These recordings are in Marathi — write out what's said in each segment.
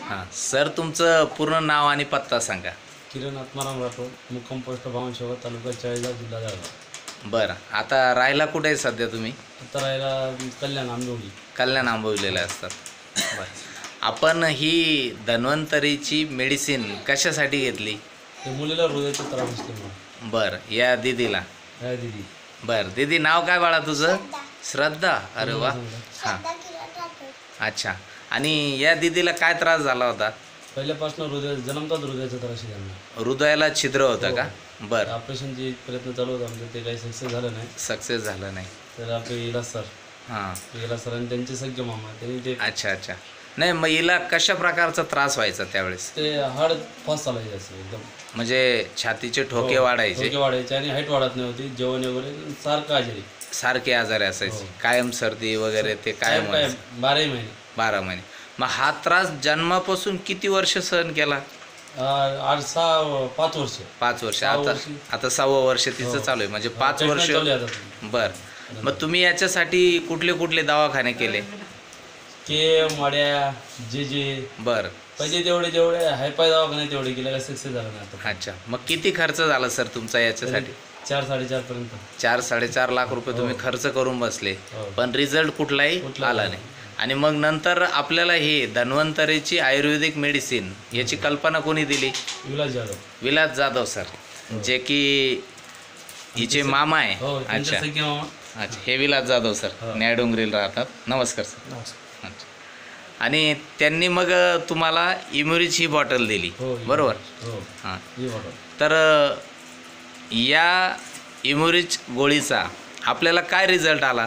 हां सर, तुमचं पूर्ण नाव आणि पत्ता सांगा. किरण आत्माराम राठोड, मुक्काम पोस्ट भावनशेवा, तालुका चाळीसगाव, जिल्हा जळगाव. बरं, आता राहायला कुठे आहे सध्या तुम्ही? आता राहायला कल्याण आंबेवडी. कल्याण आंबवलेले असतात. बरं, आपण ही धन्वंतरीची मेडिसिन कशासाठी घेतली? ते मुलीला हृदयाचा त्रास असल्यामुळे. बरं, या दीदीला. काय दिदी? बरं दीदी, नाव काय बाळा तुझं? श्रद्धा. अरे वा. हां, अच्छा. आणि या दीदीला काय त्रास झाला होता? पहिल्यापासून जन्मतात हृदयाचा त्रास आहे त्यांना. हृदयाला छिद्र होतं का? बरं. ऑपरेशनचे प्रयत्न चालू होता आमचं, ते काही सक्सेस झालं नाही. सक्सेस झालं नाही. तर आपले इलाज सर हां, सर आणि त्यांचे सगळे मामा त्यांनी ते अच्छा अच्छा. नाही, मग हिला कशा प्रकारचा त्रास व्हायचा त्यावेळेस? ते हार्ड फास्ट चालायचे असं एकदम. म्हणजे छातीचे ठोके वाढायचे, ठोके वाढायचे आणि हाईट वाढत नव्हती. जेवण वगैरे सारखं आजारी, सारखे आजारी असायचे, कायम सर्दी वगैरे ते कायम काय व्हायचं. 12 महिने. 12 महिने. मग हा त्रास जन्मापासून किती वर्ष सहन केला? 5 वर्ष. 5 वर्ष. 6 आता वर्ष. आता 6वं वर्ष तिचं चालू आहे, म्हणजे 5 वर्ष. चालू आहे आता. बरं, मग तुम्ही याच्यासाठी कुठले कुठले दवाखाने केले? माड्या जे बरं, पहिले जेवढे हायपाय दवाखाने तेवढे केले, काय सक्सेस झाला नाही आता. अच्छा. मग किती खर्च झाला सर तुमचा याच्यासाठी? 4-4.5 पर्यंत. 4-4.5 लाख रुपये तुम्ही खर्च करून बसले, हो. पण रिझल्ट कुठलाही आला नाही. आणि मग नंतर आपल्याला हे धन्वंतरीची आयुर्वेदिक मेडिसिन याची कल्पना कोणी दिली? विलास जाधव. विलास जाधव सर, जे की हिचे मामा आहे. हो, अच्छा त्यांच्या सगळे मामा. अच्छा, हे विलास जाधव सर हो. न्यायडोंगरीला राहतात. नमस्कार सर. अच्छा. आणि त्यांनी मग तुम्हाला इम्युरिच ही बॉटल दिली, हो, बरोबर? हो. हां, ही बॉटल. तर या इम्युरिच गोळीचा आपल्याला काय रिझल्ट आला?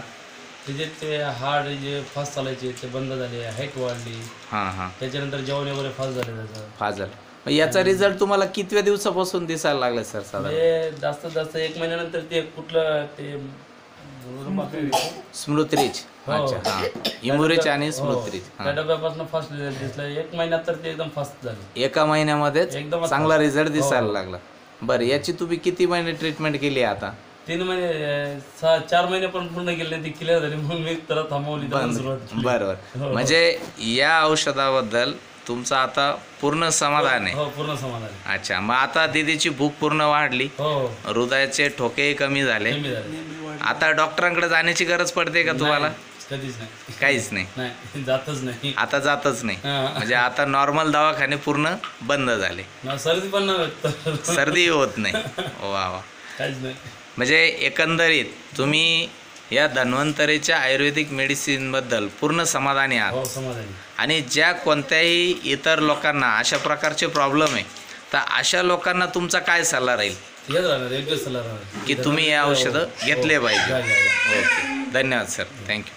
त्याचे ते हार्ड जे फास्ट चालायचे ते बंद झाले, हाईट वाढली. हां हां, त्याच्यानंतर जेवण वगैरे फास्ट झाले त्याचं. फार झालं. मग याचा रिझल्ट तुम्हाला कितव्या दिवसापासून दिसायला लागला सर साधारण? म्हणजे जास्तीत जास्त 1 महिन्यानंतर ते कुठलं ते स्मृतिरिच. हो. अच्छा, हां, इम्युरिच आणि स्मृतिरिच. त्या डब्यापासून फास्ट रिझल्ट दिसला. 1 महिन्यात तर ते एकदम फास्ट झाले. एका महिन्यामध्येच एकदमच चांगला fast. रिझल्ट दिसायला हो. लागला. बरं, याची तुम्ही किती महिने ट्रीटमेंट केली आता? 3 महिने 4 महिने पण पूर्ण केले, ती क्लिअर झाली. मग मी तर थांबवली त्याला सुरुवात केली. बरोबर. हो. म्हणजे या औषधाबद्दल तुमचं आता पूर्ण समाधान आहे? हो, पूर्ण समाधान आहे. अच्छा, मग आता दीदीची भूक पूर्ण वाढली, हो, हृदयाचे ठोकेही कमी झाले. कमी झाले. आता डॉक्टरांकडे जाण्याची गरज पडते का तुम्हाला? नाही, कधीच नाही. काहीच नाही. नाही, जातच नाही. आता जातच नाही. हां. म्हणजे आता नॉर्मल दवाखाने पूर्ण बंद झाले, सर्दी पण नाही, सर्दी होत नाही. वा वा. काहीच नाही. म्हणजे एकंदरीत तुम्ही या धन्वंतरीच्या आयुर्वेदिक मेडिसिनबद्दल पूर्ण समाधानी आहात. हो, समाधानी. आणि ज्या कोणत्याही इतर लोकांना अशा प्रकारचे प्रॉब्लेम आहे, तर अशा लोकांना तुमचा काय सल्ला राहील? येत राहणार, एक दिवस राहणार की तुम्ही हे औषधं घेतले पाहिजे. घ्या. ओके, धन्यवाद सर, थँक्यू.